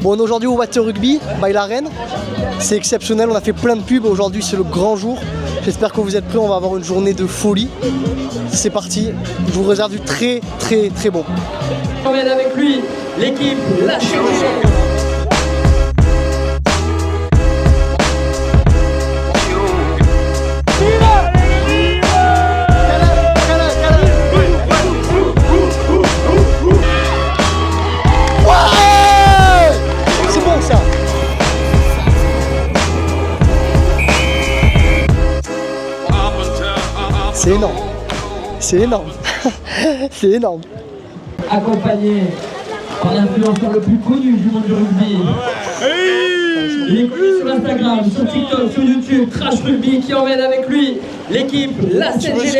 Bon, on est aujourd'hui au Water Rugby, by la Reine. C'est exceptionnel, on a fait plein de pubs. Aujourd'hui, c'est le grand jour. J'espère que vous êtes prêts, on va avoir une journée de folie. C'est parti, je vous réserve du très bon. On emmène avec lui l'équipe La Chirurgie. C'est énorme, c'est énorme, c'est énorme. Accompagné par l'influenceur le plus connu du monde du rugby. Il est connu sur Instagram, sur TikTok, sur YouTube, Trash Rugby qui emmène avec lui l'équipe Los Angeles.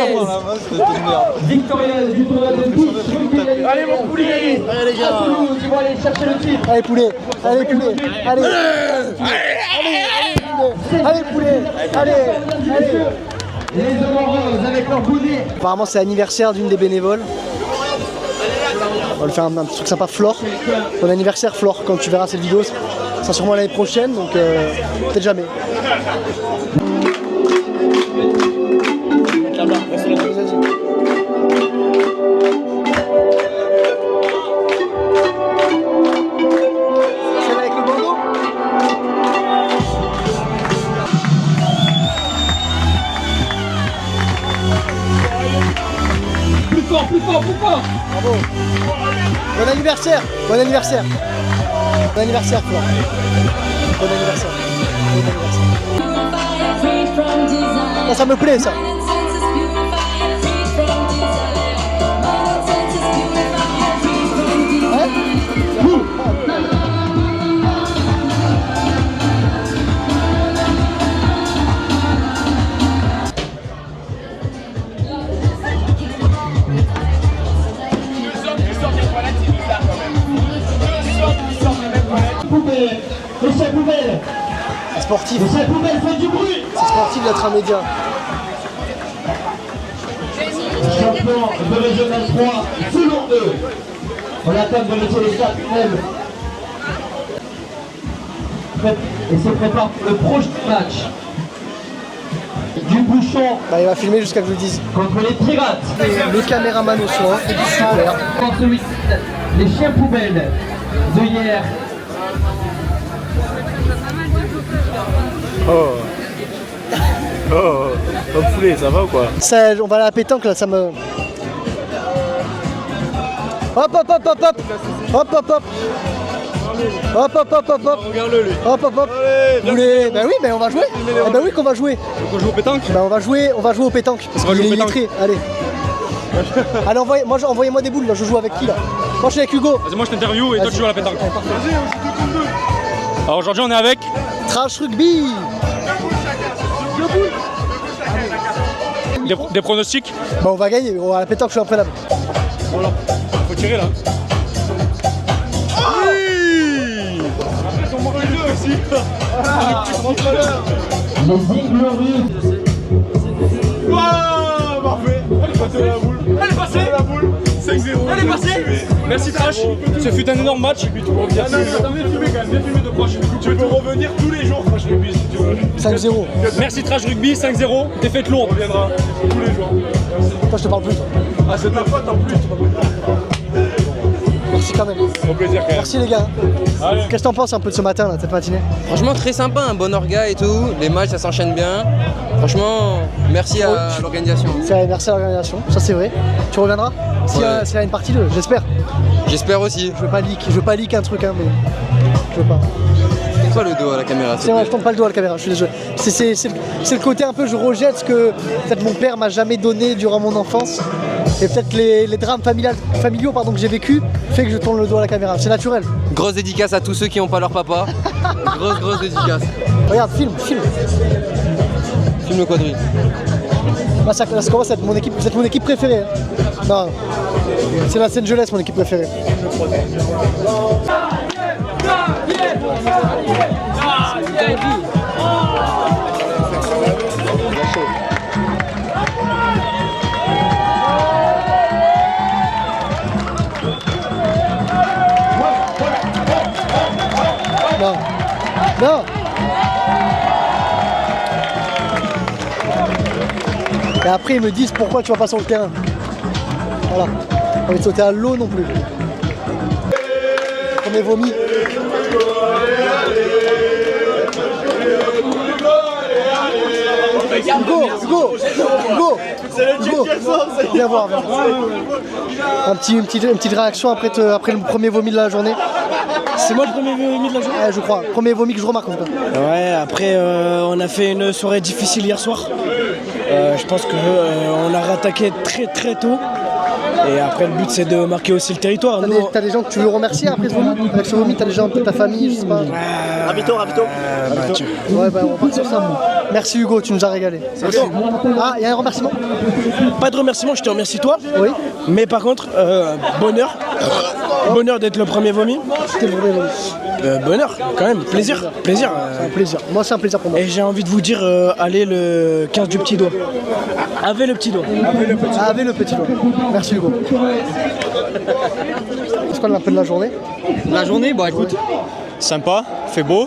Victorienne du tournoi de Beach Rugby. Allez mon poulet, allez les gars, ils vont aller chercher le titre. Allez poulet, allez poulet, allez, allez poulet, allez. Les heureuses avec leur boulet. Apparemment c'est l'anniversaire d'une des bénévoles. On va lui faire un petit truc sympa, Flore. Bon anniversaire Flore, quand tu verras cette vidéo, ça sera sûrement l'année prochaine, donc peut-être jamais. Celle avec le bandeau. Plus fort. Bravo. Bon anniversaire, bon anniversaire. Bon anniversaire, Flore. Bon anniversaire. Bon anniversaire. Ça me plaît, ça. Le chef poubelle. C'est sportif. Le chef poubelle fait du bruit. C'est sportif d'être un média. Champion de régional 3, selon 2. On attend de mettre les 4 même. Et se prépare pour le prochain match. Du bouchon. Bah, il va filmer jusqu'à que je le dise. Contre les pirates. Le caméraman au soin. Super. Contre les chiens poubelles de hier. Oh poulet, ça va ou quoi? Ça, on va à la pétanque là, ça me... Hop. Regarde-le lui. Hop. Allez, Vous voulez... Bah oui, mais on va jouer. Ah bah oui qu'on va jouer. Donc on joue au pétanque? Bah on va jouer au pétanque. Parce On va qu'il jouer est au pétanque. illettré. Allez. Allez, envoyez-moi des boules là, je joue avec qui là? Moi je suis avec Hugo. Vas-y, moi je t'interview et toi tu joues à la pétanque. Allez, parfait. Alors aujourd'hui on est avec... Trash Rugby. Des pronostics? Bah on va gagner, à la pétanque je suis imprenable. Voilà. Faut tirer là. Oui. Ils ont mangé deux aussi. Les Inglorieux. Waouh, parfait. Elle est passée la boule. Elle est passée la boule. 5-0. Elle est passée. Merci Trash. Ce fut un énorme match. Non, viens filmer quand même, viens filmer de proche. Tu peux revenir tous les jours Trash Rugby si tu veux. 5-0. Merci Trash Rugby, 5-0. Défaite lourde. On reviendra tous les jours. Toi je te parle plus toi. Ah c'est de ta faute en plus. Merci quand même. Au plaisir quand même. Merci les gars. Allez. Qu'est-ce que t'en penses un peu de ce matin là, cette matinée? Franchement très sympa, un bon orga et tout, les matchs ça s'enchaîne bien. Franchement, merci à l'organisation. Merci à l'organisation, ça c'est vrai. Tu reviendras s'il y a une partie 2, j'espère. J'espère aussi. Je veux pas leak un truc hein, mais je veux pas. Pas le dos à la caméra. C'est vrai, je tombe pas le doigt à la caméra, je suis désolé. C'est le côté un peu, je rejette ce que peut-être mon père m'a jamais donné durant mon enfance. Et peut-être les drames familiaux que j'ai vécu fait que je tourne le dos à la caméra. C'est naturel. Grosse dédicace à tous ceux qui n'ont pas leur papa. grosse dédicace. Regarde, filme. Filme le quadrille. Là, ça commence à être mon équipe, vous êtes mon équipe préférée. Hein. Non, c'est Los Angeles mon équipe préférée. Non. Non. Et après ils me disent pourquoi tu vas pas sur le terrain. Voilà. On va sauter à l'eau non plus. Premier vomi. Hugo. Viens voir. Une petite réaction après le premier vomi de la journée. C'est moi le premier vomi de la journée? Ouais, je crois. Premier vomi que je remarque en tout cas. Ouais, après on a fait une soirée difficile hier soir. Je pense qu'on a rattaqué très tôt. Et après le but c'est de marquer aussi le territoire. T'as des gens que tu veux remercier après ce vomi? Avec ce vomi, t'as des gens de ta famille, je sais pas. Ravito. Ouais, bah on part sur ça. Merci Hugo, tu nous as régalé. Ah, il y a un remerciement? Pas de remerciement, je te remercie toi. Oui. Mais par contre, bonheur. Bonheur d'être le premier vomi. C'était le premier vomi. Bonheur, quand même, plaisir. C'est un plaisir. Moi, c'est un plaisir pour moi. Et j'ai envie de vous dire, allez le 15 du petit doigt. Avec le petit doigt. Avec le petit doigt. Merci Hugo. Est-ce qu'on a un peu de la journée? La journée, bah écoute, sympa, fait beau,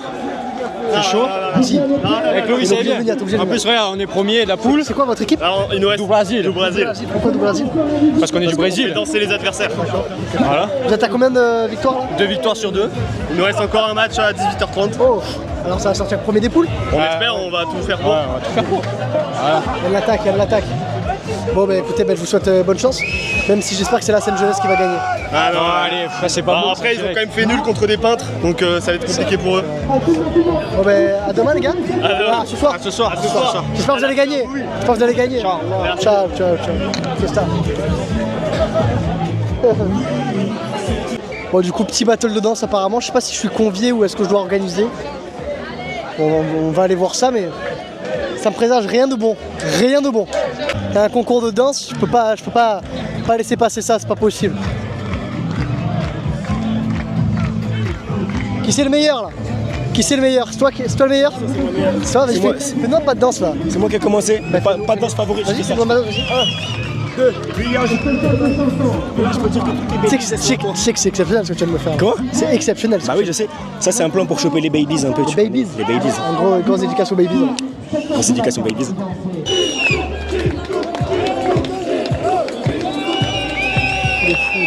fait chaud. Merci. Avec Loïc, c'est bien. En plus, regarde, on est premier de la poule. C'est quoi votre équipe? Alors, il nous reste Du Brésil. Du Brésil. Pourquoi du Brésil? Parce qu'on est du On fait Brésil. danser les adversaires. Voilà. Vous êtes à combien de victoires là? 2 victoires sur 2. Il nous reste encore un match à 18h30. Oh. Alors ça va sortir le premier des poules? On espère, on va tout faire pour. Il y a de l'attaque. Bon bah écoutez, je vous souhaite bonne chance. Même si j'espère que c'est la Seine Jeunesse qui va gagner. Ah non, Allez, ça c'est pas bon. après, ils ont quand même fait nul contre des peintres, donc ça va être compliqué pour eux. Bon bah à demain les gars. demain. Ce soir. Ce soir. J'espère que vous allez gagner. Ciao. C'est ça. Bon du coup petit battle de danse apparemment. Je sais pas si je suis convié ou est-ce que je dois organiser. Bon, on va aller voir ça mais ça me présage rien de bon. Rien de bon. Il y a un concours de danse, je peux pas laisser passer ça, c'est pas possible. Qui c'est le meilleur là? Qui c'est le meilleur? C'est toi le meilleur? C'est toi, vas-y, fais-nous pas de danse là. C'est moi qui ai commencé. Pas de danse favorite. Vas-y, fais-nous ma danse. Tu sais que c'est exceptionnel ce que tu viens de me faire. Quoi? C'est exceptionnel. Bah oui, je sais. Ça, c'est un plan pour choper les babies un peu. Les babies. Les babies. En gros, grosses éducations aux babies. Grosse éducation babies. Il est fou.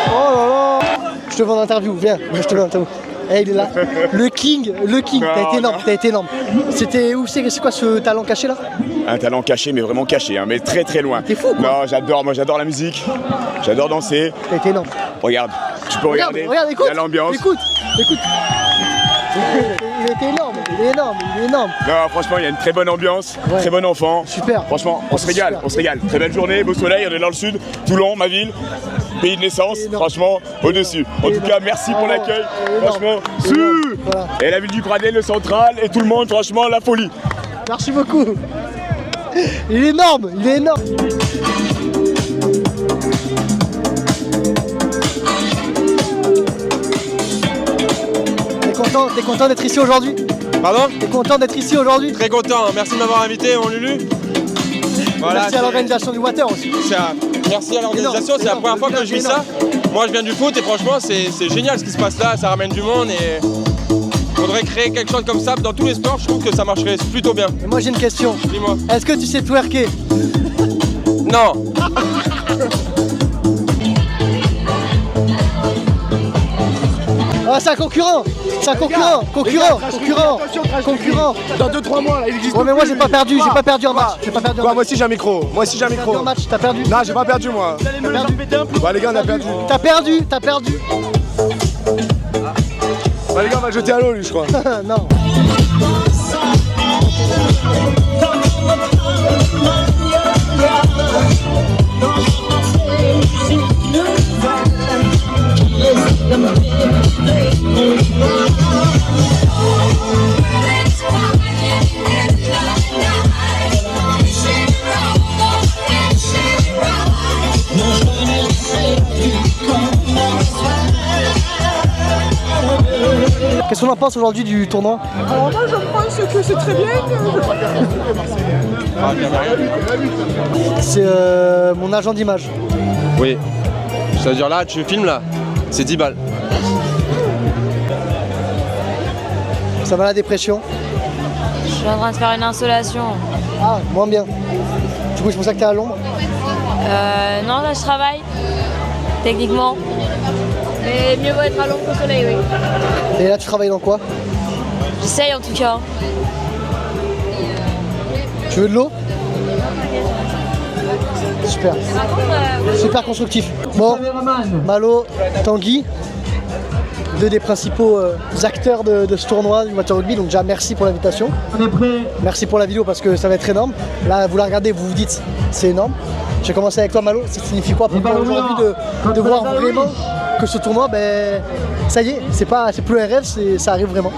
Oh là là. Je te veux en interview, viens. Moi, je te veux en interview. Eh, il est là. Le King, t'as été énorme. C'était où c'est quoi ce talent caché là? Un talent caché, mais vraiment caché, hein, mais très loin. T'es fou, quoi. Non, moi j'adore la musique, j'adore danser. T'as été énorme. Regarde, tu peux regarder, Regarde, écoute. il y a l'ambiance. Écoute. Il était énorme, il est énorme. Non, franchement, il y a une très bonne ambiance, Ouais. très bon enfant. Super. Franchement, on se régale, Super. Très belle journée, beau soleil, on est dans le sud, Toulon, ma ville. Pays de naissance, Énorme. franchement, au-dessus. En tout cas, merci pour l'accueil, franchement, Voilà. Et la ville du Gradel, le central, et tout le monde, franchement, la folie. Merci beaucoup. Il est énorme. T'es content d'être ici aujourd'hui? Pardon? T'es content d'être ici aujourd'hui? Très content, merci de m'avoir invité, mon Lulu. Voilà, Merci à l'organisation du Water aussi. Merci à l'organisation, c'est la première fois que je vis ça. Moi je viens du foot et franchement c'est génial ce qui se passe là, ça ramène du monde et faudrait créer quelque chose comme ça dans tous les sports, je trouve que ça marcherait plutôt bien. Et moi j'ai une question. Dis-moi. Est-ce que tu sais twerker? Non. Ah c'est un concurrent. Dans 2-3 mois, là, il existe. Ouais mais moi j'ai pas perdu un match. Moi aussi j'ai un micro. T'as perdu. Non, j'ai pas perdu moi. Bah les gars, on a perdu. T'as perdu. Bah les gars, on va le jeter à l'eau lui, je crois. Non. Qu'est-ce qu'on en pense aujourd'hui du tournoi? Alors moi je pense que c'est très bien. C'est mon agent d'image. Oui. C'est-à-dire là, tu filmes là, c'est 10 balles. Ça va la dépression? Je suis en train de faire une installation. Ah, moins bien. Du coup, c'est pour ça que t'es à l'ombre? Non, là je travaille, techniquement. Mais mieux vaut être à l'ombre qu'au soleil, oui. Et là, tu travailles dans quoi? J'essaye en tout cas. Tu veux de l'eau? Super. Super constructif. Bon, Malo, Tanguy, deux des principaux acteurs de ce tournoi du Water Rugby. Donc déjà, merci pour l'invitation. Merci pour la vidéo parce que ça va être énorme. Là, vous la regardez, vous vous dites, c'est énorme. J'ai commencé avec toi, Malo. Ça signifie quoi pour toi aujourd'hui de voir vraiment que ce tournoi, ben, ça y est, c'est plus un rêve, ça arrive vraiment.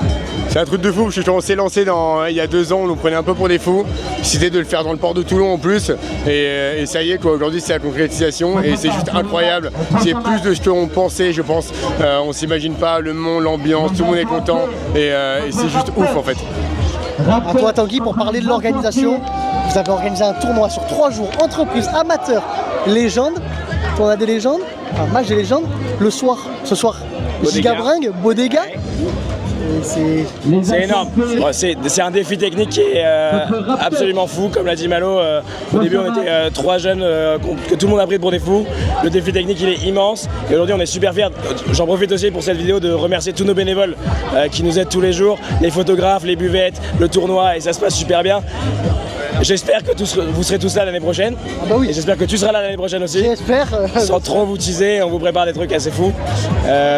C'est un truc de fou, parce que on s'est lancé il y a 2 ans, on nous prenait un peu pour des fous. C'était de le faire dans le port de Toulon en plus. Et ça y est, quoi. Aujourd'hui c'est la concrétisation et c'est juste incroyable. C'est plus de ce qu'on pensait, je pense. On s'imagine pas le monde, l'ambiance, tout le monde est content. Et c'est juste ouf en fait. À toi Tanguy, pour parler de l'organisation, vous avez organisé un tournoi sur 3 jours, entreprise, amateur, légende. On a des légendes, un match des légendes. Le soir, ce soir, Gigabringue, Bodega. C'est énorme. Bon, c'est un défi technique qui est absolument fou. Comme l'a dit Malo, au début on était 3 jeunes que tout le monde a pris pour des fous. Le défi technique il est immense et aujourd'hui on est super fiers. J'en profite aussi pour cette vidéo de remercier tous nos bénévoles qui nous aident tous les jours, les photographes, les buvettes, le tournoi, et ça se passe super bien. J'espère que vous serez tous là l'année prochaine. Ah bah oui. Et j'espère que tu seras là l'année prochaine aussi. J'espère. Sans trop vous teaser, on vous prépare des trucs assez fous.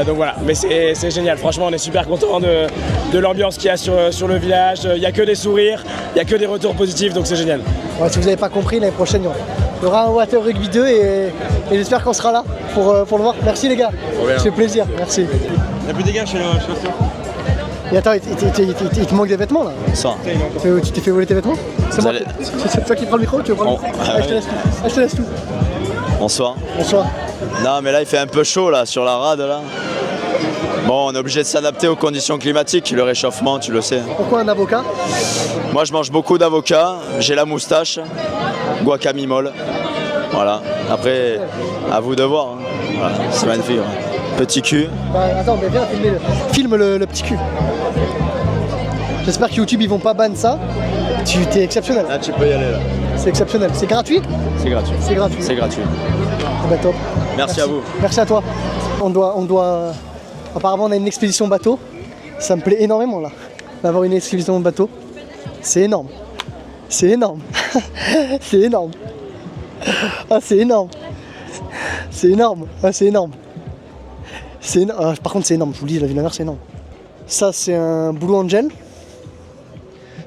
Donc voilà, mais c'est génial. Franchement, on est super content de l'ambiance qu'il y a sur le village. Il n'y a que des sourires, il n'y a que des retours positifs, donc c'est génial. Ouais, si vous n'avez pas compris, l'année prochaine, il y aura un Water Rugby 2 et j'espère qu'on sera là pour le voir. Merci les gars, ça fait plaisir, merci. Il n'y a plus des gars chez le Et attends, il te manque des vêtements là? Ça. Tu t'es fait voler tes vêtements? C'est toi qui prends le micro? Tu veux prendre le micro? Je te laisse tout. Bonsoir. Bonsoir. Non mais là il fait un peu chaud là sur la rade là. Bon, on est obligé de s'adapter aux conditions climatiques, le réchauffement, tu le sais. Pourquoi un avocat? Moi je mange beaucoup d'avocats, j'ai la moustache, guacamole. Voilà. Après, à vous de voir. Hein. Voilà, c'est magnifique. Hein. Petit cul. Bah, attends, mais viens, filme le petit cul. J'espère que YouTube ils vont pas ban ça. Tu t'es exceptionnel. Là tu peux y aller là. C'est exceptionnel. C'est gratuit? C'est gratuit. C'est gratuit. C'est gratuit. Bah, top. Merci à vous. Merci à toi. On doit. Apparemment on a une expédition bateau. Ça me plaît énormément là. D'avoir une expédition bateau. C'est énorme. C'est énorme. C'est énorme. Ah c'est énorme. C'est énorme. Ah c'est énorme. Par contre c'est énorme, je vous le dis, la ville de la mer c'est énorme. Ça c'est un Blue Angel.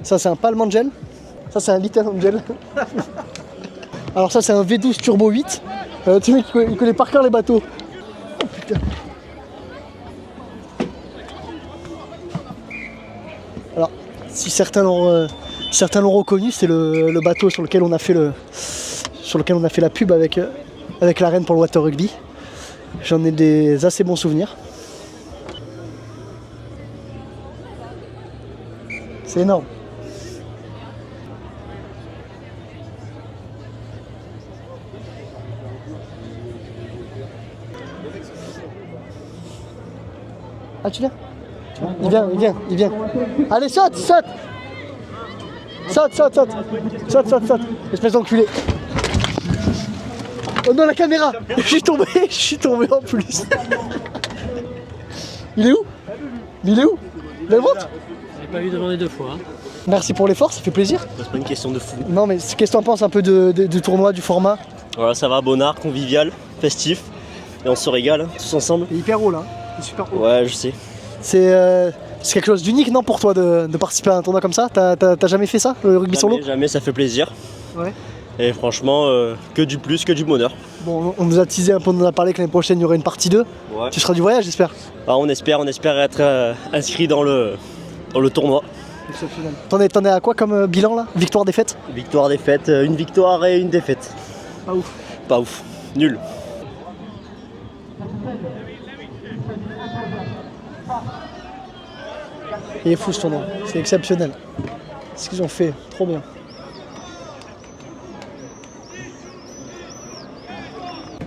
Ça c'est un Palm Angel. Ça c'est un Little Angel. Alors ça c'est un V12 Turbo 8. Tu sais il connaît par cœur les bateaux. Oh putain. Alors si certains l'ont reconnu, c'est le bateau sur lequel on a fait la pub avec la reine pour le Water Rugby. J'en ai des assez bons souvenirs. C'est énorme. Ah tu viens? Il vient. Allez saute. Saute. Espèce d'enculé. Oh non la caméra. Je suis tombé en plus. Il est où? La montre? J'ai pas vu demander 2 fois. Hein. Merci pour l'effort, ça fait plaisir. C'est pas une question de fou. Non mais qu'est-ce que t'en penses un peu du tournoi, du format? Voilà, ça va, bonnard, convivial, festif. Et on se régale, hein, tous ensemble. C'est hyper haut là, c'est super haut. Ouais, je sais. C'est quelque chose d'unique non pour toi de participer à un tournoi comme ça? T'as jamais fait ça, le rugby solo? Jamais, ça fait plaisir. Ouais. Et franchement, que du plus, que du bonheur. Bon, on nous a teasé un peu, on nous a parlé que l'année prochaine il y aurait une partie 2. Ouais. Tu seras du voyage j'espère? Ah, on espère être inscrit dans le tournoi. Exceptionnel. T'en es à quoi comme bilan là? Victoire, défaite? Victoire, défaite, une victoire et une défaite. Pas ouf. Pas ouf, nul. Il est fou ce tournoi, c'est exceptionnel. Ce qu'ils ont fait, trop bien.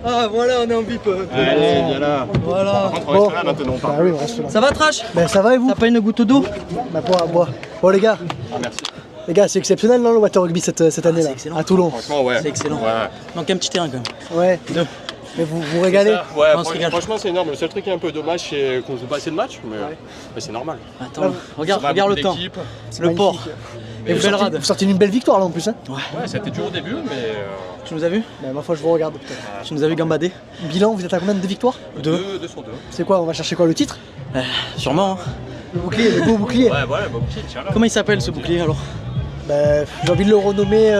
Ah voilà, on est en bip. Allez, viens là. Voilà. On reste là maintenant. Bah oui, on reste là. Ça va Trash? Ben ça va et vous? T'as pas une goutte d'eau? Bah bois. Bon les gars. Merci. Les gars, c'est exceptionnel non le Water Rugby cette année-là, à Toulon. Franchement, ouais. C'est excellent. Ouais. Manque un petit terrain quand même. Ouais. Mais vous régalez? Ouais, On se régale. franchement, c'est énorme. Le seul truc qui est un peu dommage, c'est qu'on joue pas assez de matchs, mais c'est normal. Attends, regarde le temps. C'est Le magnifique. port. Et vous sortez d'une belle victoire là en plus hein? Ouais, c'était dur au début, mais. Tu nous as vu? Bah, ma foi je vous regarde peut-être. Tu nous as vu gambader? Bilan, vous êtes à combien de victoires? 2 sur 2. C'est quoi, on va chercher quoi, le titre? Sûrement. Hein. Le bouclier, le beau bouclier. Ouais, voilà, bon bouclier, tiens là. Comment il s'appelle ce bouclier alors? Bah, j'ai envie de le renommer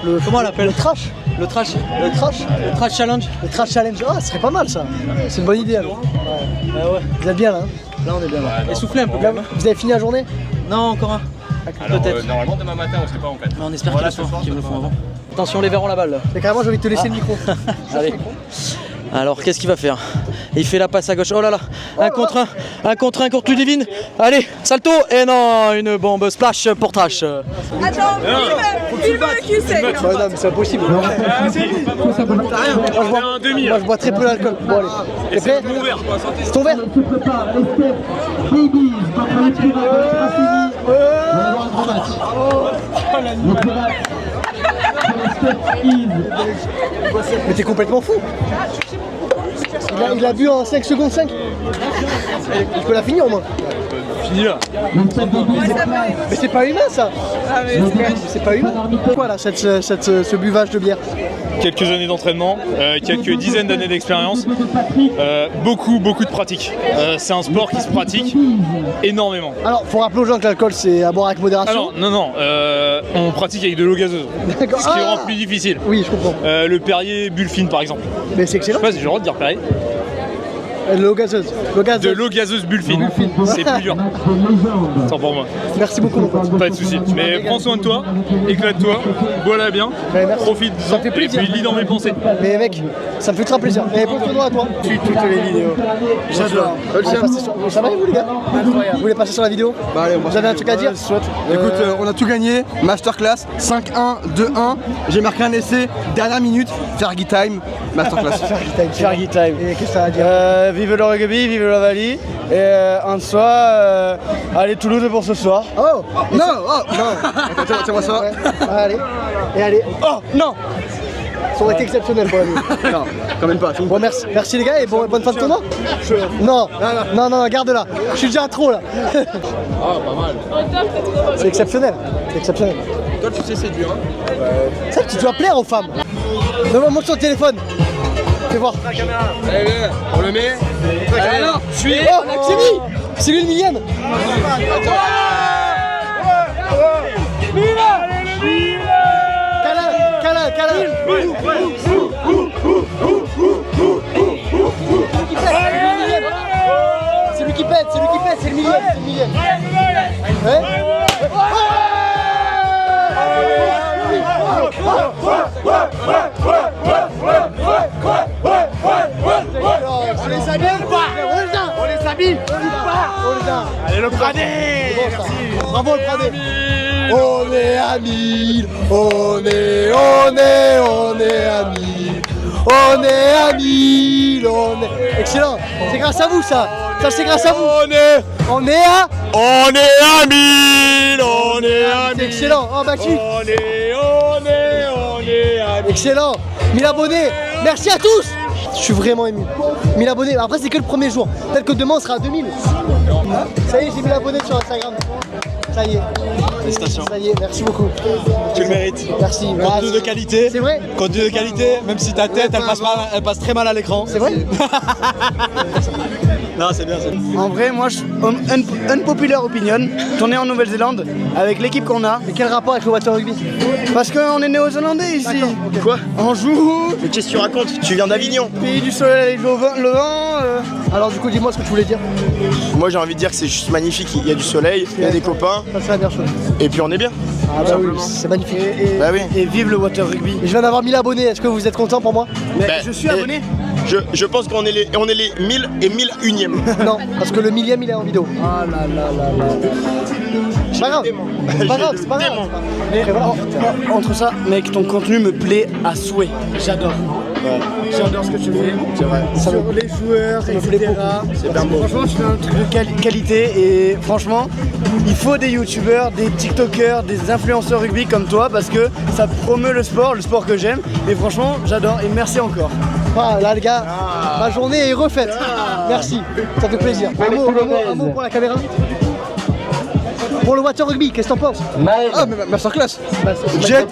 le. Comment on l'appelle? Le trash. Le trash? Le trash. Le trash challenge? Le trash challenge. Ah, ce serait pas mal ça. C'est une bonne idée alors. Ouais. Ah ouais. Vous êtes bien là hein? Là on est bien là. Essoufflé un peu Là, quand même. vous avez fini la journée? Non, encore un. Alors, Peut-être. normalement, demain matin, on sait pas en fait. Mais on espère qu'ils me le font avant. Attention, les verront la balle là. Mais carrément, j'ai envie de te laisser le micro. Allez. Alors, qu'est-ce qu'il va faire? Il fait la passe à gauche. Oh là là. Un contre un contre Ludivine. Allez, salto. Et non, une bombe splash pour Trash. Attends, filme qui c'est. Ouais, non, mais c'est impossible. Moi, je bois très peu d'alcool. Bon, allez. T'es prêt? C'est ton verre? Mais t'es complètement fou. Il a bu en 5 secondes 5. Je peux la finir au moins. Fini là. Mais c'est pas humain ça. C'est pas humain. Pourquoi là ce buvage de bière? Quelques années d'entraînement, quelques dizaines d'années d'expérience, beaucoup de pratique. C'est un sport qui se pratique énormément. Alors, faut rappeler aux gens que l'alcool c'est à boire avec modération. Alors, non, on pratique avec de l'eau gazeuse, D'accord. ce qui rend plus difficile. Oui, je comprends. Le Perrier Bullfine par exemple. Mais c'est Je sais excellent. pas si j'ai le droit de dire Perrier. L'eau gazeuse. De l'eau gazeuse Bullfine. C'est plus dur. Tant pour moi. Merci beaucoup mon pote. Pas de soucis. Mais prends soin de toi, éclate-toi, bois-la bien, Ouais, merci. profite-en Ça me fait et plaisir. puis lis dans mes pensées. Mais mec, ça me fait très plaisir. Et bon tournoi à toi. Toutes les vidéos. J'adore. Ça va vous les gars? Incroyable. Vous voulez passer sur la vidéo? Bah allez, Vous avez un truc à dire? Écoute, on a tout gagné, masterclass, 5-1, 2-1, j'ai marqué un essai, dernière minute, Fergie time, masterclass. Fergie time. Et qu'est-ce que ça a à dire? Vive le rugby, vive la Vallée. Et en soi, allez Toulouse pour ce soir. Oh Non, non. Tiens-moi ça. Ouais. Allez. Et allez. Oh, non. Ça aurait été exceptionnel pour la vie. Non, quand même pas. Bon, merci les gars et bonne fin de tournoi. Non, garde-la. Je suis déjà à trop là. Ah, pas mal. C'est exceptionnel. C'est exceptionnel. Toi, tu sais séduire, hein? Ça, tu dois plaire aux femmes. Donne-moi ton téléphone. Fais voir. Allez, viens, on le met. Allez, là, suis. Oh, c'est lui. C'est lui le millième. Câlin. C'est lui qui pète, c'est le millième. Ouais. On les habille ou pas? On les habille ou pas? Allez le Pradé. Bravo le Pradé. On est amis, on est amis. Excellent, c'est grâce à vous ça c'est grâce à vous. On est amis. C'est excellent, oh Baki. On est amis. Excellent, 1000 abonnés, merci à tous. Je suis vraiment ému. 1000 abonnés, après c'est que le premier jour. Peut-être que demain on sera à 2000. Ça y est, j'ai 1000 abonnés sur Instagram. Ça y est. Félicitations. Ça y est, merci beaucoup. Tu le mérites. Merci. Contenu de qualité. C'est vrai. Contenu de qualité, même si ta tête elle passe très mal à l'écran. C'est vrai. Non, c'est bien. En vrai, moi, unpopular opinion, tourner en Nouvelle-Zélande avec l'équipe qu'on a. Et quel rapport avec le Water Rugby? Parce qu'on est néo-zélandais ici. Okay. Quoi? On joue. Mais qu'est-ce que tu racontes? Tu viens d'Avignon. Pays du soleil levant. Alors du coup, dis-moi ce que tu voulais dire. Moi j'ai envie de dire que c'est juste magnifique, il y a du soleil, il y a des copains, Ça c'est la meilleure chose. et puis on est bien. Ah bah oui, c'est magnifique. Bah oui. Et vive le water rugby. Et je viens d'avoir 1000 abonnés, est-ce que vous êtes content pour moi? Mais je suis abonné. Je pense qu'on est les 1000 et 1001e. Non, parce que le 1000e il est en vidéo. Ah là là là là. C'est pas grave, c'est pas grave, c'est pas grave. Mais entre ça, mec, ton contenu me plaît à souhait. J'adore. Ouais. J'adore ce que tu fais. C'est vrai. Sur les joueurs, etc. C'est bien beau. Franchement, tu fais un truc de qualité et franchement, il faut des youtubeurs, des tiktokers, des influenceurs rugby comme toi parce que ça promeut le sport que j'aime. Et franchement, j'adore et merci encore. Ah, là les gars, ma journée est refaite. Merci, ça fait plaisir. Un mot pour la caméra. Pour le Water Rugby, qu'est-ce que t'en penses? Ah, mais masterclass. Jet,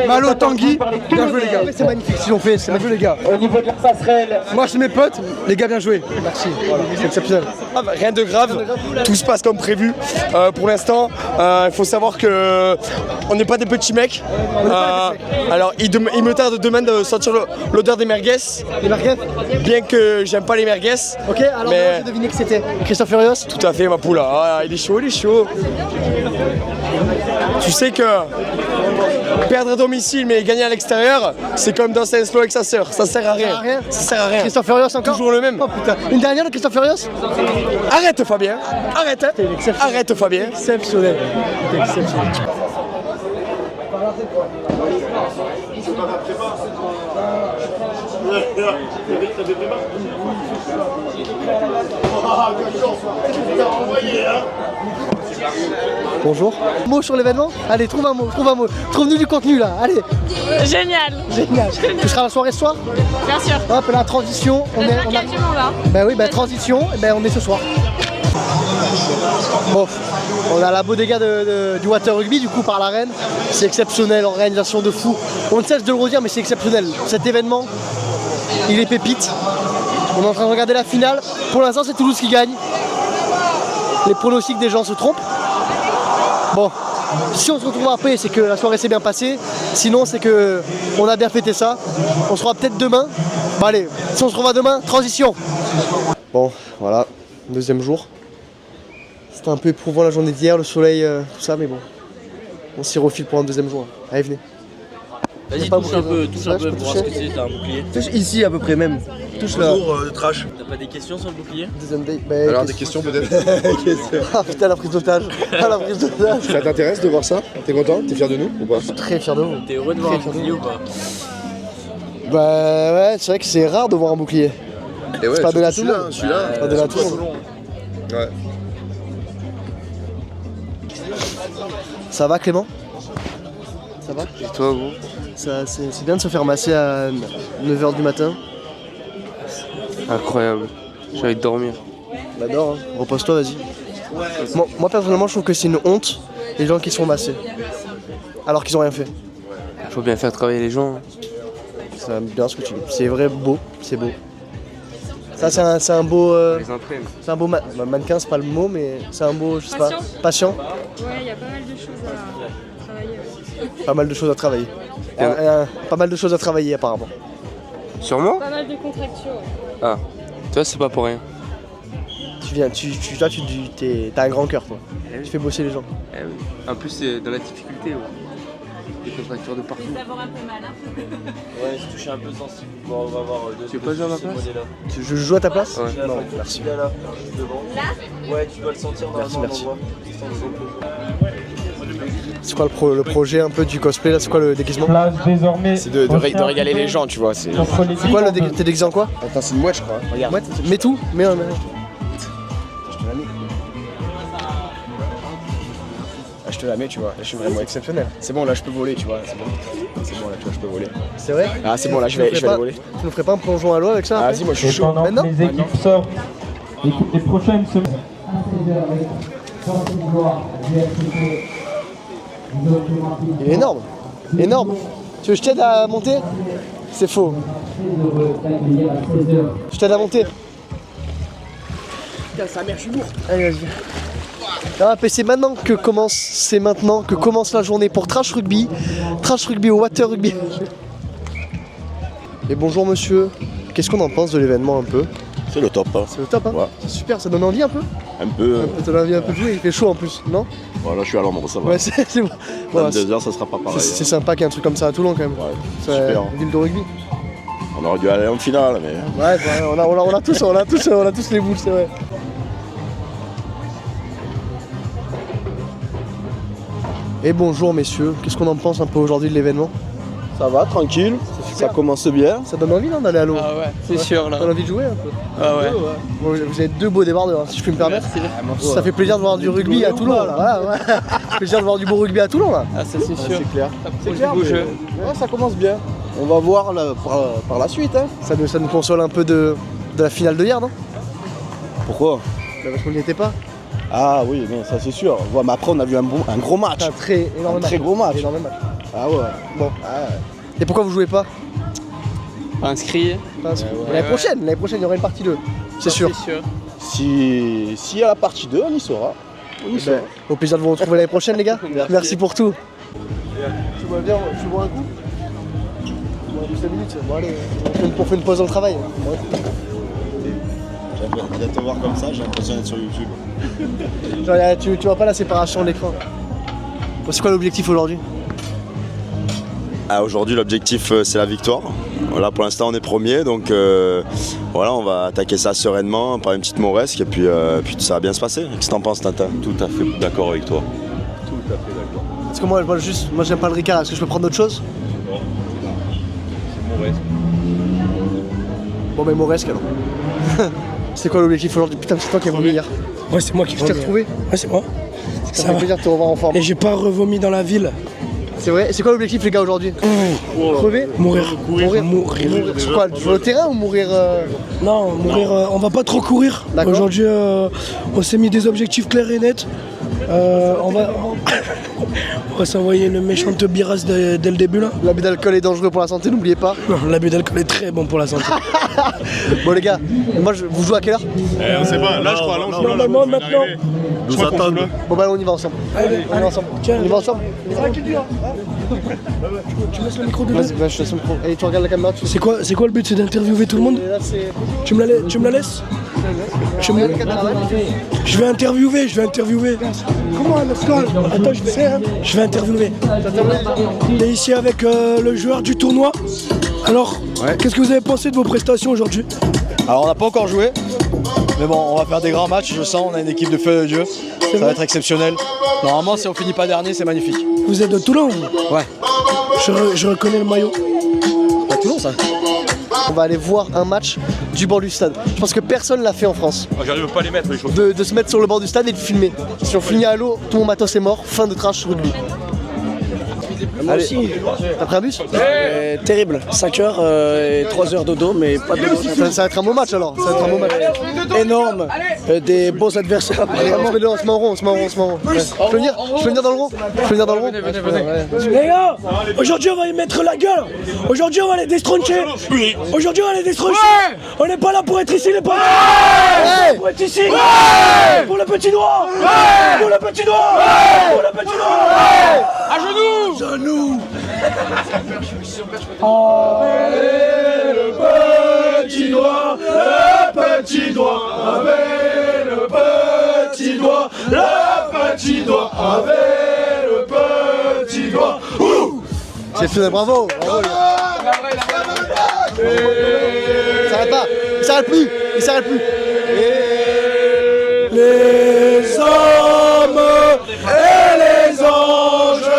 Malo, Tanguy, bien joué les gars. C'est magnifique ce qu'ils ont fait, c'est magnifique les gars. Au niveau de la passerelle. Moi c'est mes potes, les gars bien joué. Merci, voilà, c'est exceptionnel. Ah bah, rien de grave, tout se passe comme prévu. Pour l'instant, il faut savoir que on n'est pas des petits mecs. Alors il me tarde demain de sentir l'odeur des merguez. Les merguez? Bien que j'aime pas les merguez. Ok, alors moi j'ai deviné que c'était Christophe Furios. Tout à fait ma poule. Ah, il est chaud, il est chaud. Tu sais que perdre à domicile mais gagner à l'extérieur, c'est comme danser un slow avec sa sœur, ça sert à rien. Ça sert à rien. Christophe Furios encore? Toujours le même. Oh putain, une dernière de Christophe Furios? Arrête Fabien, arrête. Arrête Fabien. Exceptionnel. Exceptionnel. Bonjour. Mot sur l'événement? Allez, trouve un mot, Trouve-nous du contenu là, allez. Génial. Génial. Tu seras à la soirée ce soir? Bien sûr. Hop, la transition. On a quel du monde là? Bah oui, bah transition, on est ce soir. Bon, on a la bodega du Water Rugby du coup par la reine. C'est exceptionnel, organisation de fou. On ne cesse de le redire mais c'est exceptionnel. Cet événement, il est pépite. On est en train de regarder la finale. Pour l'instant c'est Toulouse qui gagne. Les pronostics des gens se trompent. Bon, si on se retrouve après c'est que la soirée s'est bien passée. Sinon c'est que on a bien fêté ça. On se revoit peut-être demain. Bon allez, si on se revoit demain, transition. Bon, voilà, deuxième jour. C'était un peu éprouvant la journée d'hier, le soleil, tout ça, mais bon. On s'y refile pour un deuxième jour. Allez, venez. Vas-y, touche un peu pour voir ce que c'est, t'as un bouclier. Touche ici à peu près même. Touche là. Toujours de trash. T'as pas des questions sur le bouclier? Deuxième day. Alors des questions peut-être. Ah putain, la prise d'otage. Ah la prise d'otage. Ça t'intéresse de voir ça? T'es content? T'es fier de nous ou pas? Je suis très fier de vous. T'es heureux de voir un bouclier ou pas? Bah ouais, c'est vrai que c'est rare de voir un bouclier. Et ouais, c'est pas donné à tout le monde. Celui-là, c'est pas donné à tout le monde. Ouais. Ça va Clément? Ça va? Et toi vous? C'est bien de se faire masser à 9h du matin. Incroyable. J'ai envie de dormir. Bah dors, hein. Repose-toi, vas-y. Moi personnellement je trouve que c'est une honte les gens qui se font masser. Alors qu'ils ont rien fait. Faut bien faire travailler les gens. C'est bien ce que tu dis. C'est vrai beau, c'est beau. Ça c'est un beau. C'est un beau mannequin, c'est pas le mot, mais c'est un beau, je sais pas. Patient. Ouais, il y a pas mal de choses à travailler. Pas mal de choses à travailler. Pas mal de choses à travailler apparemment. Sur moi? Pas mal de contractions. Ah, toi c'est pas pour rien. Toi, t'as un grand cœur, toi. Tu fais bosser les gens. Eh oui. En plus, c'est dans la difficulté, ouais. Des contracteurs de partout. D'avoir un peu mal, hein. Ouais, je touche un peu sensible. Bon, on va voir Tu veux pas jouer à ma place? Je joue à ta place? Ouais. Non, merci. Là, devant. Là? Ouais, tu dois le sentir dans Merci, la main. merci. C'est quoi le projet un peu du cosplay là? C'est quoi le déguisement? C'est de régaler les gens, tu vois. C'est quoi le déguisement? T'es déguisé en quoi? Attends, c'est une mouette, je crois. Regarde. Mouette? Mets tout? Mets un. Je te la mets. Ah, je te la mets, tu vois. Là, je suis vraiment exceptionnel. C'est bon, là, je peux voler, tu vois. C'est bon. C'est bon, là, tu vois, je peux voler. C'est vrai? Ah, c'est bon, là, je vais aller voler. Tu nous ferais pas un plongeon à l'eau avec ça? Ah, vas-y, moi, je suis chaud. Maintenant? Les équipes sortent. Les prochaines semaines. Il est énorme. Énorme. Tu veux que je t'aide à monter? C'est faux. Je t'aide à monter. Putain, sa mère, je suis lourd. Allez, vas-y. Ah, c'est maintenant que commence la journée pour Trash Rugby. Trash Rugby au Water Rugby. Et bonjour monsieur. Qu'est-ce qu'on en pense de l'événement un peu? C'est le top. Hein. C'est le top, hein? Ouais. C'est super, ça donne envie un peu? Un peu. Ça donne envie un peu de jouer, il fait chaud en plus, non? Voilà, je suis à l'ombre, ça va. Ouais, c'est bon. Voilà, 22h, ça sera pas pareil. C'est sympa qu'il y ait un truc comme ça à Toulon quand même. Ouais, c'est super. Une ville de rugby. On aurait dû aller en finale, mais... Ouais, on a tous les boules, c'est vrai. Et bonjour messieurs, qu'est-ce qu'on en pense un peu aujourd'hui de l'événement? Ça va, tranquille, ça commence bien. Ça donne envie non, d'aller à l'eau? Ah ouais, c'est sûr là. T'as envie de jouer un peu? Ah ouais. Bon, vous avez deux beaux débardeurs, hein, si je puis me permettre. Ça fait plaisir de voir du rugby à Toulon. Là. Voilà, ouais. Ça fait plaisir de voir du beau rugby à Toulon là. Ah ça c'est sûr. C'est clair. C'est clair. Ouais, ça commence bien. On va voir par la suite. Hein. Ça nous console un peu de la finale de hier, non? Pourquoi? Parce qu'on n'y était pas. Ah oui, non, ça c'est sûr. Ouais, mais après on a vu un gros match. Un très gros match. Ah ouais. Bon. Et pourquoi vous jouez pas? Pas inscrit. L'année prochaine, il y aura une partie 2. C'est sûr. Si y a la partie 2, on y sera. Au plaisir de vous retrouver l'année prochaine les gars. Merci pour tout. Tu vois bien, tu vois un coup? 5 minutes, bon allez, on fait une pause dans le travail. J'aime bien te voir comme ça, j'ai l'impression d'être sur YouTube. Genre, tu vois pas la séparation de l'écran. Bon, c'est quoi l'objectif aujourd'hui? Aujourd'hui, l'objectif, c'est la victoire. Là, pour l'instant, on est premier, donc voilà, on va attaquer ça sereinement, par une petite mauresque, et puis ça va bien se passer. Qu'est-ce que t'en penses, Tintin? Tout à fait d'accord avec toi. Tout à fait d'accord. Parce que moi j'aime pas le Ricard, est-ce que je peux prendre autre chose? Non. C'est mauresque. Bon, mais mauresque alors. C'est quoi l'objectif aujourd'hui? Putain, c'est toi qui as vomi hier. Ouais, c'est moi qui t'ai retrouvé. Ouais, c'est moi. Ça fait plaisir de te revoir en forme. Et j'ai pas revomi dans la ville. C'est vrai. C'est quoi l'objectif les gars aujourd'hui? Crever? Mourir. Sur quoi? Sur le terrain ou mourir Non, mourir. On va pas trop courir. Aujourd'hui, on s'est mis des objectifs clairs et nets. On va s'envoyer une méchante birasse dès le début là. L'abus d'alcool est dangereux pour la santé, n'oubliez pas. Non, l'abus d'alcool est très bon pour la santé. Bon les gars, vous jouez à quelle heure? On sait pas, là je crois, normalement maintenant. Nous attendons. Bon bah on y va ensemble. Allez, on y va ensemble. Tiens, on y va ensemble. Tu me laisses le micro de Vas-y, je te laisse le micro. Allez, tu regardes la caméra. C'est quoi le but? C'est d'interviewer tout le monde? Tu me la laisses? Je vais interviewer. Comment attends, je vais interviewer. T'es ici avec le joueur du tournoi. Alors, qu'est-ce que vous avez pensé de vos prestations aujourd'hui? Alors on n'a pas encore joué, mais bon, on va faire des grands matchs, je sens, on a une équipe de feu de Dieu, ça va être exceptionnel. Normalement, si on finit pas dernier, c'est magnifique. Vous êtes de Toulon? Ouais. Je reconnais le maillot. À Toulon ça. On va aller voir un match du bord du stade. Je pense que personne l'a fait en France. J'arrive pas à les mettre les choses. De se mettre sur le bord du stade et de filmer. Si on finit à l'eau, tout mon matos est mort, fin de trash rugby. Moi aussi. T'as pris un bus? Terrible. 5 heures et 3 heures dodo, mais pas de dodo. Ça va être un beau match alors. Ça va être un beau match. Énorme. Des beaux adversaires. Allez, on se met en rond. Ouais. Je peux venir dans le rond? Les gars, aujourd'hui on va y mettre la gueule. Aujourd'hui on va les destroncher. On n'est pas là pour être ici, les potes. Pour être ici. Pour le petit doigt. Pour le petit doigt. À genoux. Avec le petit doigt, avec le petit doigt, avec le petit doigt. C'est fait, bravo. Il s'arrête plus. Les hommes et les anges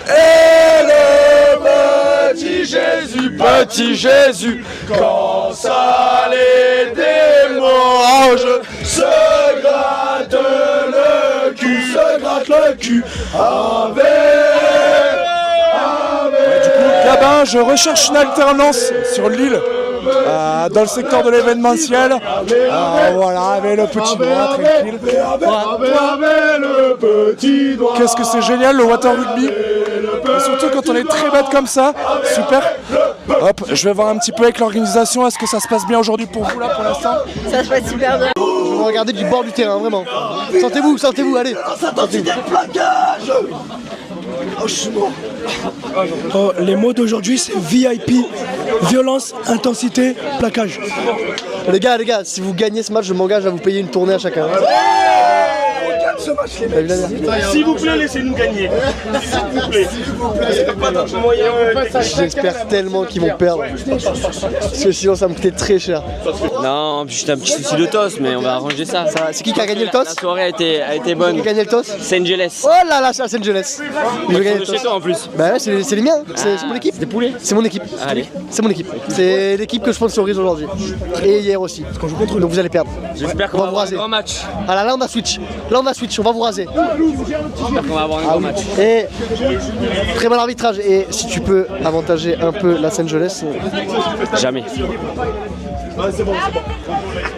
et le petit Jésus, quand ça les démange, se gratte le cul avec. Du coup, Gabin, je recherche une alternance sur l'île. Dans le secteur de l'événementiel, voilà, avec le petit doigt, tranquille. Qu'est-ce que c'est génial le water rugby, et surtout quand on est très bête comme ça, super. Hop, je vais voir un petit peu avec l'organisation, est-ce que ça se passe bien aujourd'hui pour vous là pour l'instant? Ça se passe super bien. Je vais regarder du bord du terrain, vraiment. Sentez-vous, allez. Les mots d'aujourd'hui c'est VIP, violence, intensité, plaquage. Les gars, si vous gagnez ce match, je m'engage à vous payer une tournée à chacun. ce match, les T'as vu la mecs. merde? S'il vous plaît, laissez-nous gagner. S'il vous plaît. C'est pas notre moyen. J'espère tellement qu'ils vont perdre. Parce que sinon ça me coûtait très cher. Non, j'ai un petit souci de toss, mais on va arranger ça. C'est qui a gagné le toss? La soirée a été bonne. Qui a gagné le toss? Los Angeles. Oh là là, c'est Los Angeles. Ils sont de chez toi en plus. Bah ouais, c'est les miens, c'est mon équipe. Des poulets. C'est mon équipe. Allez. C'est mon équipe. C'est l'équipe que je sponsorise aujourd'hui. Et hier aussi. Donc vous allez perdre. J'espère qu'on va avoir un grand match. Ah là, là on a switch. Là on a switch, on va vous raser. J'espère qu'on va avoir un grand match. Et très bon arbitrage. Et si tu peux avantager un peu Los Angeles. Jamais.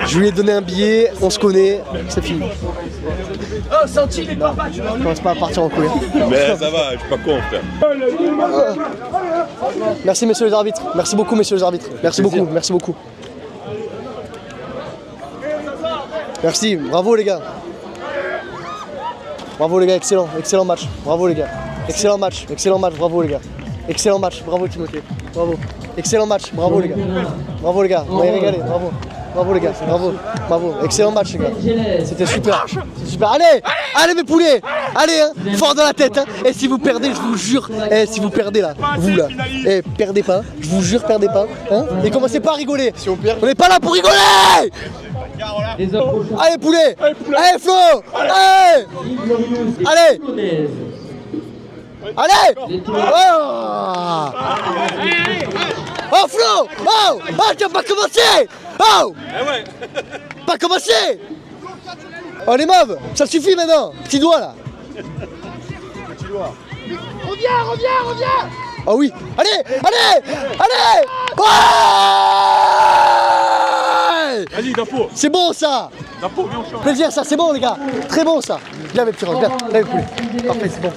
Je lui ai donné un billet, on se connaît, c'est fini. Oh, senti les papas. Je commence pas à partir en couille. Mais ça va, je suis pas con, frère. Merci messieurs les arbitres. Merci beaucoup messieurs les arbitres. Merci beaucoup, merci beaucoup. Merci, bravo les gars. Bravo les gars, excellent, excellent match. Bravo les gars. Excellent match, bravo les gars. Excellent match, bravo Timothée. Bravo. Excellent match, bravo les gars. Bravo les gars, vous m'avez régalé, bravo. Bravo les gars, bravo, bravo. Excellent match les gars. C'était super. Super. Allez, allez mes poulets. Allez, hein, fort dans la tête. Hein. Et si vous perdez, je vous jure, si vous perdez là, vous là, perdez pas, je vous jure, perdez pas. Hein. Et commencez pas à rigoler. Si on perd, on n'est pas là pour rigoler. Allez poulet. Allez Flo. Allez. Allez. Allez. Oh Flo. Oh, tu vas pas commencer. Oh. Pas commencer. Oh les mauves, ça suffit maintenant. Petit doigt là. Reviens. Oh oui. Allez. Ouais. Vas-y, Dapo. C'est bon ça. Dapo, viens, on change. Plaisir ça, c'est bon les gars. Très bon ça. Viens mes petits Roches, viens. Là les poulets. Parfait, c'est bon.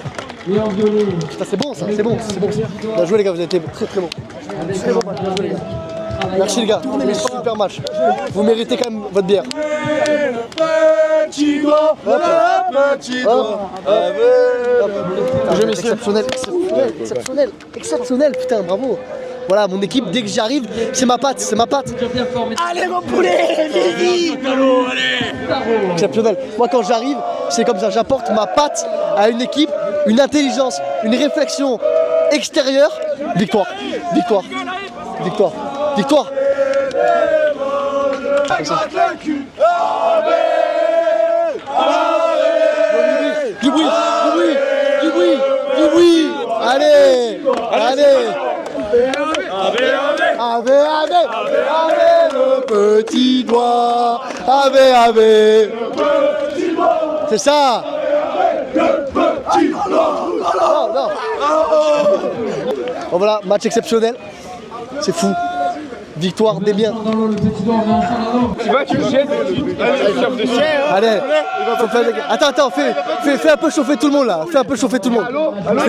Putain, c'est bon ça, c'est bon. Bien joué les gars, vous avez été très bon. Très bon match, bien joué les gars. Merci les gars, c'était un super match. Vous méritez quand même votre bière. Le petit doigt, le petit doigt. Exceptionnel, putain, bravo. Voilà, mon équipe, dès que j'arrive, c'est ma patte. Allez mon poulet, Vivi. Exceptionnel. Moi quand j'arrive, c'est comme ça, j'apporte ma patte à une équipe, une intelligence, une réflexion extérieure. Victoire. Du bruit. Allez. Ave le petit doigt. Ave. C'est ça. Non. Bon voilà, match exceptionnel. C'est fou. Victoire des biens. Tu vas, tu le jettes. Allez, attends, fais un peu chauffer tout le monde là. Fais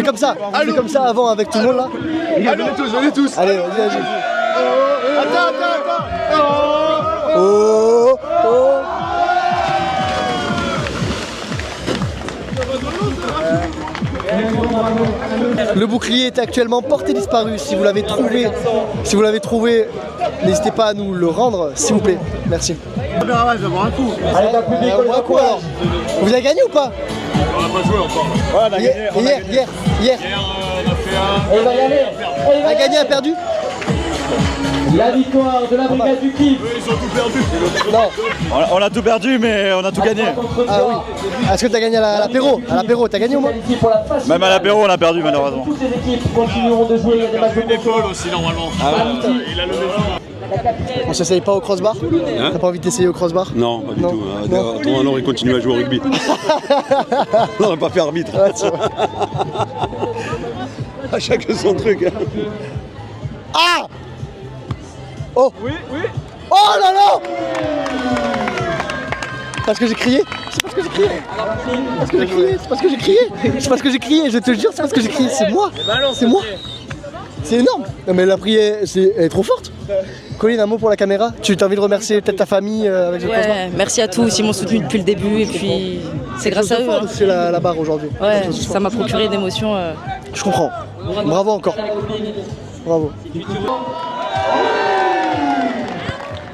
comme ça. Fais comme ça avant avec tout le monde là. Venez tous. Allez, vas-y. Attends. Oh. Le bouclier est actuellement porté disparu. Si vous l'avez trouvé, n'hésitez pas à nous le rendre, s'il vous plaît. Merci. On va avoir un coup. Allez, on va un coup alors. Vous avez gagné ou pas? On n'a pas joué encore. Ouais, on a gagné. Hier. On a fait On a gagné, a perdu? La victoire de la brigade du Kiff. Ils ont tout perdu. Non. On a tout perdu, mais on a tout gagné. Ah oui. Est-ce que t'as gagné à l'apéro? À l'apéro, t'as gagné au moins? Même à l'apéro, on a perdu malheureusement. Toutes les équipes continueront de jouer. Il y a des matchs de l'épaule aussi normalement. Il a levé ça. On s'essaye pas au crossbar? T'as pas envie d'essayer au crossbar? Non, pas du tout. Attends, alors il continue à jouer au rugby. On va pas faire arbitre. À chacun son truc. Ah! Oh! Oui. Oh là là! Parce que j'ai crié? C'est parce que j'ai crié, je te jure, c'est parce que j'ai crié, c'est moi! C'est énorme! Non mais la prière, elle est trop forte! Colline, un mot pour la caméra? Tu as envie de remercier peut-être ta famille avec ce crossbar? Merci à tous, ils m'ont soutenu depuis le début et puis c'est grâce à eux. C'est la barre aujourd'hui. Ouais, ça m'a procuré d'émotions. Je comprends. Bravo encore. Bravo.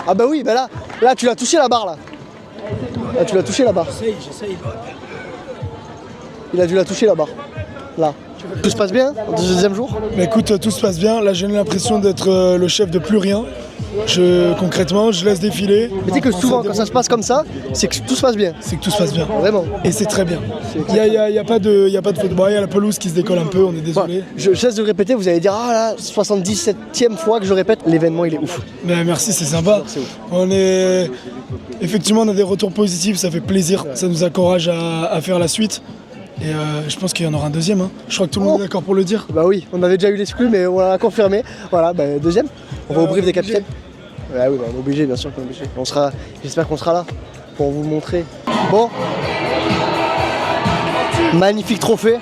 Ah bah oui, bah là tu l'as touché la barre là. Là tu l'as touché la barre. J'essaye. Il a dû la toucher là-bas. Là. Tout se passe bien, le deuxième jour? Mais écoute, tout se passe bien. Là, j'ai l'impression d'être le chef de plus rien. Concrètement, je laisse défiler. Mais tu sais que souvent, quand ça se passe comme ça, c'est que tout se passe bien. C'est que tout se passe bien. Vraiment. Et c'est très bien. Il n'y a pas de faute. Bon, il y a la pelouse qui se décolle un peu, on est désolé. Ouais, je cesse de répéter, vous allez dire, ah là, 77e fois que je répète, l'événement il est ouf. Mais merci, c'est sympa. Effectivement, on a des retours positifs, ça fait plaisir. Ça nous encourage à faire la suite. Et je pense qu'il y en aura un deuxième. Hein. Je crois que tout le monde est d'accord pour le dire. Bah oui, on avait déjà eu l'exclu, mais on l'a confirmé. Voilà, bah, deuxième. On va au brief des capitaines. Ah oui, bah, on est obligé, bien sûr qu'on est obligé. J'espère qu'on sera là pour vous le montrer. Bon. Magnifique trophée.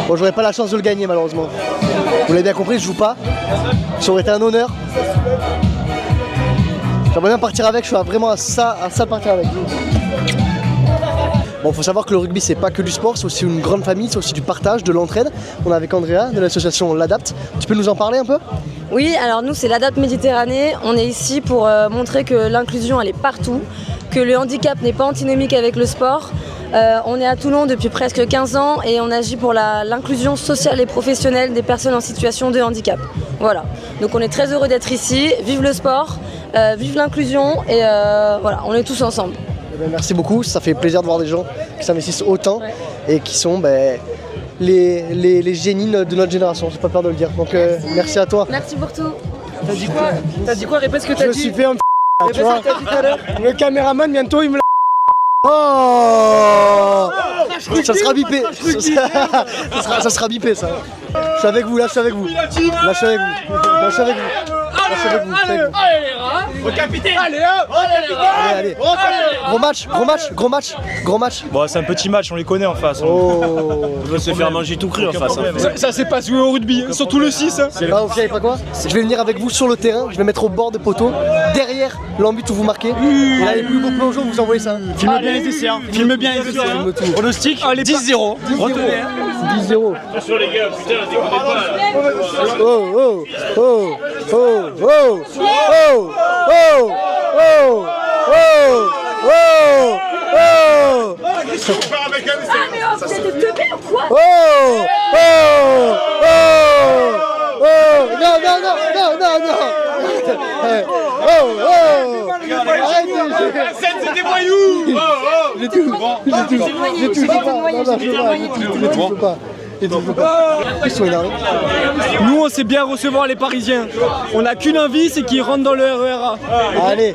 Bon, j'aurais pas la chance de le gagner malheureusement. Vous l'avez bien compris, je joue pas. Ça aurait été un honneur. J'aimerais bien partir avec, je suis vraiment à ça de partir avec. Bon, faut savoir que le rugby c'est pas que du sport, c'est aussi une grande famille, c'est aussi du partage, de l'entraide. On est avec Andrea de l'association L'Adapt. Tu peux nous en parler un peu? Oui, alors nous c'est l'Adapt Méditerranée. On est ici pour montrer que l'inclusion elle est partout, que le handicap n'est pas antinomique avec le sport. On est à Toulon depuis presque 15 ans et on agit pour l'inclusion sociale et professionnelle des personnes en situation de handicap. Voilà, donc on est très heureux d'être ici. Vive le sport, vive l'inclusion et voilà, on est tous ensemble. Eh bien, merci beaucoup, ça fait plaisir de voir des gens qui s'investissent autant et qui sont les génies de notre génération, j'ai pas peur de le dire. Donc merci à toi. Merci pour tout. T'as dit quoi? T'as dit quoi? Répète ce que t'as dit. Je me suis fait un tu vois. Le caméraman bientôt il me l'a. Oh, ça sera bipé. Ça sera bipé ça. Je suis avec vous, là je suis avec vous. Là je suis avec vous. Là je suis avec vous. Au capitaine! Allez, allez. Gros match. Bon, c'est un petit match, on les connaît en face. On va se faire manger tout cru en face. Ça c'est pas joué au rugby, surtout le 6. Ah, vous savez pas quoi? Je vais venir avec vous sur le terrain, je vais mettre au bord des poteaux, derrière l'embut où vous marquez. Et là, les plus beaux plongeons, vous envoyez ça. Filme bien les essais. Filme bien les essais. Pronostic 10-0. 10-0. Attention les gars, putain, déconnez pas. C'est des voyous. Nous on sait bien recevoir les Parisiens. On n'a qu'une envie, c'est qu'ils rentrent dans le RERA. Allez,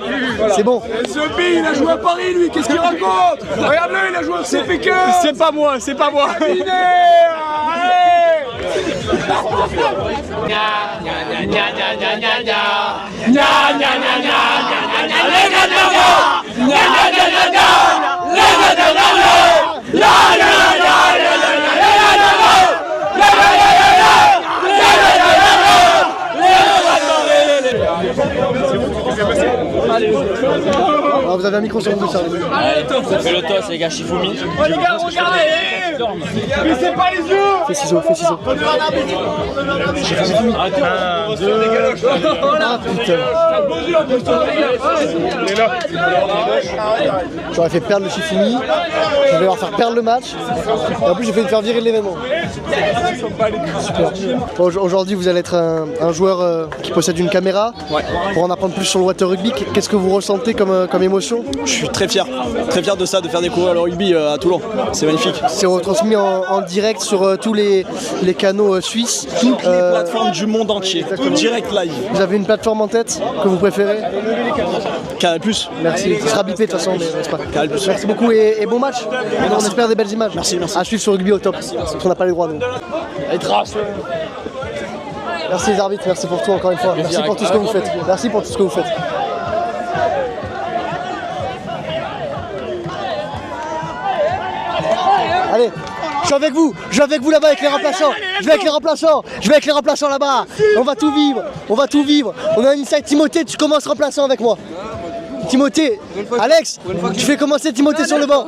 c'est bon. SEP, il a joué à Paris lui, qu'est-ce qu'il raconte? Regarde-le, il a joué à CPK. C'est pas moi, c'est pas moi. Ah, vous avez un micro sur vous, ça. Allez, ça fait le toss, les gars, Shifumi. Oh les gars, regardez! Baissez pas les yeux! Fais ciseaux. Ah putain. J'aurais fait perdre le Shifumi, je vais leur faire perdre le match, et en plus j'ai fait faire virer de l'événement. Super. Bon, aujourd'hui vous allez être un joueur qui possède une caméra, pour en apprendre plus sur le water rugby. Qu'est-ce que vous ressentez comme émotion? Je suis très fier de ça, de faire découvrir le rugby à Toulon. C'est magnifique. C'est retransmis en direct sur tous les canaux suisses. Toutes les plateformes du monde entier. Direct live. Vous avez une plateforme en tête que vous préférez? Canal+. Merci. Ce sera bipé de toute façon, mais c'est pas. Canal+. Merci beaucoup et bon match. Et on espère des belles images. Merci. À suivre sur Rugby au top. Parce qu'on n'a pas les droits nous. Merci les arbitres, merci pour tout encore une fois. Merci pour tout ce que vous faites. Merci pour tout ce que vous faites. Allez, je suis avec vous là-bas avec les remplaçants. Je vais avec les remplaçants là-bas. On va tout vivre. On a un inside. Timothée, tu commences remplaçant avec moi. Timothée, Alex, tu fais commencer Timothée sur le banc.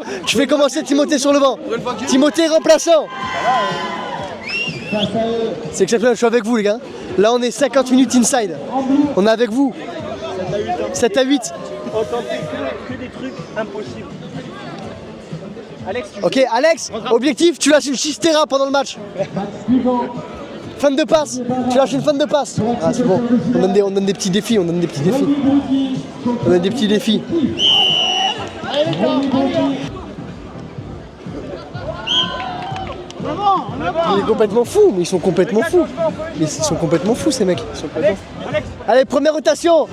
Timothée remplaçant. C'est exceptionnel, je suis avec vous les gars. Là on est 50 minutes inside. On est avec vous. 7 à 8. On tentait que des trucs impossibles. Ok, Alex, objectif, tu lâches une chistera pendant le match. Fan de passe, tu lâches une fan de passe. Ah, c'est bon, on donne des petits défis, on donne des petits défis. Il est complètement fou, mais ils sont complètement fous. Mais ils sont complètement fous ces mecs. Allez, première rotation.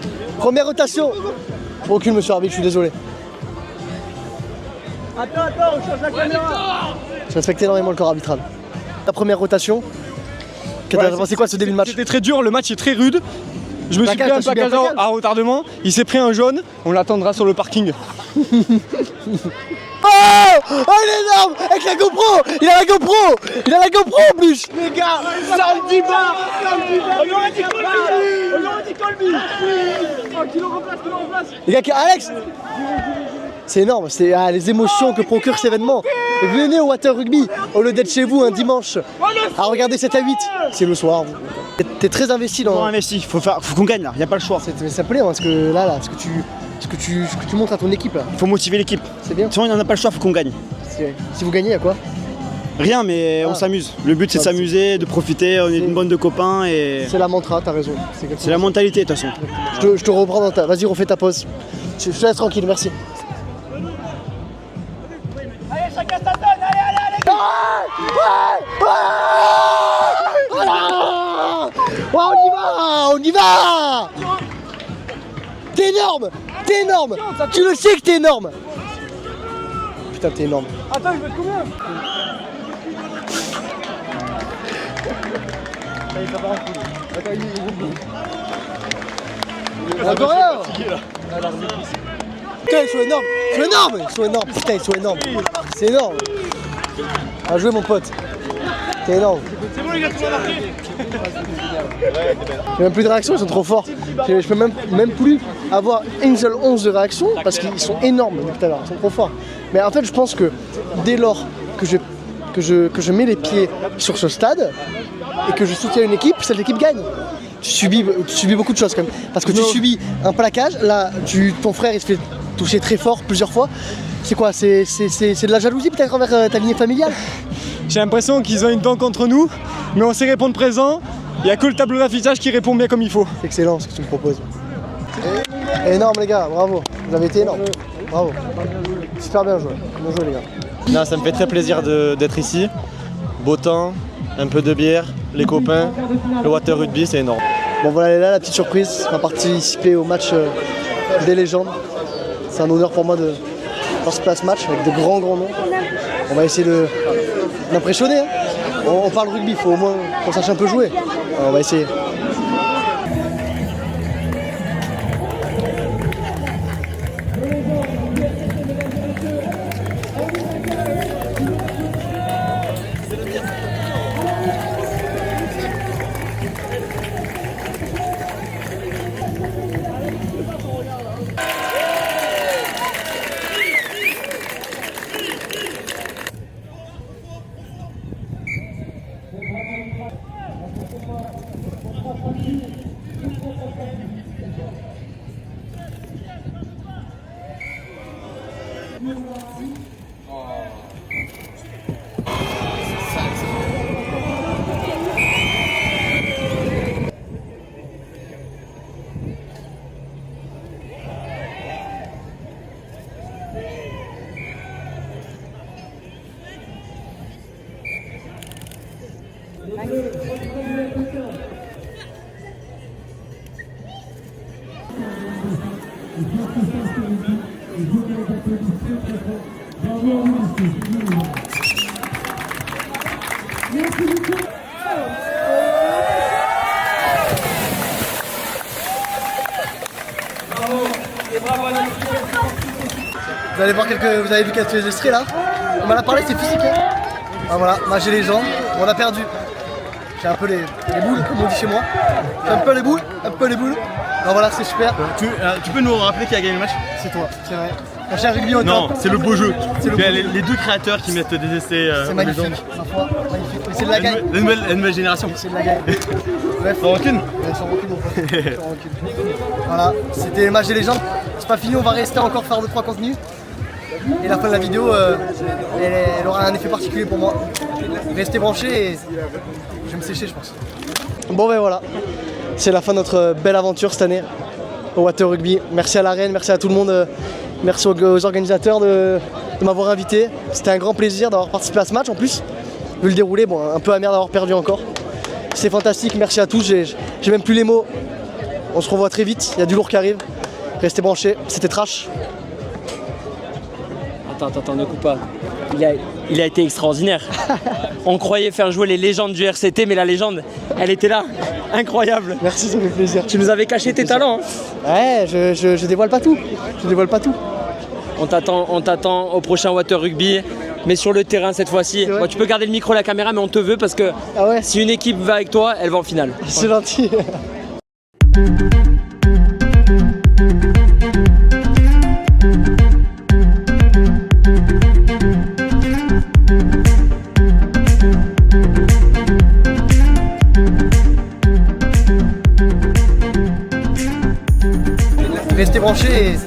Aucune, monsieur l'arbitre, je suis désolé. Attends, on change la caméra. Je respecte énormément le corps arbitral. La première rotation. C'est quoi ce début de match? C'était très dur, le match est très rude. Je me suis pris un plaquage à retardement, il s'est pris un jaune, on l'attendra sur le parking. Oh, il est énorme avec la GoPro. Il a la GoPro en plus. Les gars, samedi bar. On aurait dit Colby. Qui le remplace. Les gars, Alex, c'est énorme, c'est les émotions que procure cet événement. Et venez au Water Rugby au lieu d'être chez vous un dimanche à regarder 7 à 8. C'est le soir. T'es très investi dans. Il faut qu'on gagne là, y a pas le choix. Ça plaît parce que là, ce que tu montres à ton équipe là. Il faut motiver l'équipe. C'est bien. Sinon, il n'en a pas le choix, faut qu'on gagne. Si vous gagnez, il y a quoi? Rien, mais on s'amuse. Le but c'est de s'amuser, de profiter, on est une bande de copains et. C'est la mantra, t'as raison. C'est la mentalité de toute façon. Je te reprends dans ta. Vas-y, refais ta pause. Je te laisse tranquille, merci. Allez, chacun sa donne, allez. On y va. T'es énorme. Tu le sais que t'es énorme. Putain, t'es énorme. Attends, il veut combien? Encore rien. Putain, ils sont énormes. Putain, ils sont énormes. C'est énorme. À jouer, mon pote. T'es énorme. C'est bon les gars, tu m'as marqué. J'ai même plus de réaction, ils sont trop forts. Je peux même plus avoir une seule once de réaction parce qu'ils sont énormes depuis tout à l'heure, ils sont trop forts. Mais en fait, je pense que dès lors que je mets les pieds sur ce stade et que je soutiens une équipe, cette équipe gagne. Tu subis beaucoup de choses quand même. Parce que tu subis un plaquage, là, ton frère il se fait toucher très fort plusieurs fois. C'est quoi? C'est de la jalousie peut-être envers ta lignée familiale? J'ai l'impression qu'ils ont une dent contre nous, mais on sait répondre présent. Il n'y a que le tableau d'affichage qui répond bien comme il faut. C'est excellent ce que tu me proposes. Énorme les gars, bravo. Vous avez été énorme. Bravo. Super bien joué. Bien joué les gars. Non, ça me fait très plaisir d'être ici. Beau temps, un peu de bière, les copains, le Water Rugby, c'est énorme. Bon voilà là la petite surprise, on va participer au match des légendes. C'est un honneur pour moi de participer à ce match avec de grands noms. On va essayer d'impressionner. Hein. On parle rugby, il faut au moins qu'on sache un peu jouer. Alors, on va essayer. Vous avez vu quelques extraits là. On m'en a parlé, c'est physique. Hein. Ah, voilà, match des légendes, on a perdu. J'ai un peu les boules, comme on dit chez moi. J'ai un peu les boules. Ah, voilà, c'est super. Tu peux nous rappeler qui a gagné le match? C'est toi, c'est vrai. Un cher rugby au top. Non, c'est le beau jeu. Les deux créateurs qui mettent des essais. C'est magnifique, ma foi, magnifique. Mais c'est de la gagne. La nouvelle génération. C'est de la gagne. Bref. Sans rancune? Sans rancune, mon pote. Sans rancune. Voilà, c'était le match des légendes. C'est pas fini, on va rester encore faire 2-3 contenus. et la fin de la vidéo, elle aura un effet particulier pour moi. Restez branchés et je vais me sécher, je pense. Bon ben voilà, c'est la fin de notre belle aventure cette année au Water Rugby. Merci à la Reine, merci à tout le monde, merci aux organisateurs de m'avoir invité. C'était un grand plaisir d'avoir participé à ce match en plus. Vu le déroulé, bon, un peu amer d'avoir perdu encore. C'est fantastique, merci à tous, j'ai même plus les mots. On se revoit très vite, il y a du lourd qui arrive. Restez branchés, c'était trash. Attends, ne coupe pas. Il a été extraordinaire. On croyait faire jouer les légendes du RCT, mais la légende, elle était là. Incroyable. Merci, ça fait plaisir. Tu nous avais caché tes talents. Hein. Ouais, je dévoile pas tout. Je dévoile pas tout. On t'attend au prochain Water Rugby, mais sur le terrain cette fois-ci. Bon, tu peux garder le micro, la caméra, mais on te veut parce que si une équipe va avec toi, elle va en finale. C'est gentil. Restez branchés et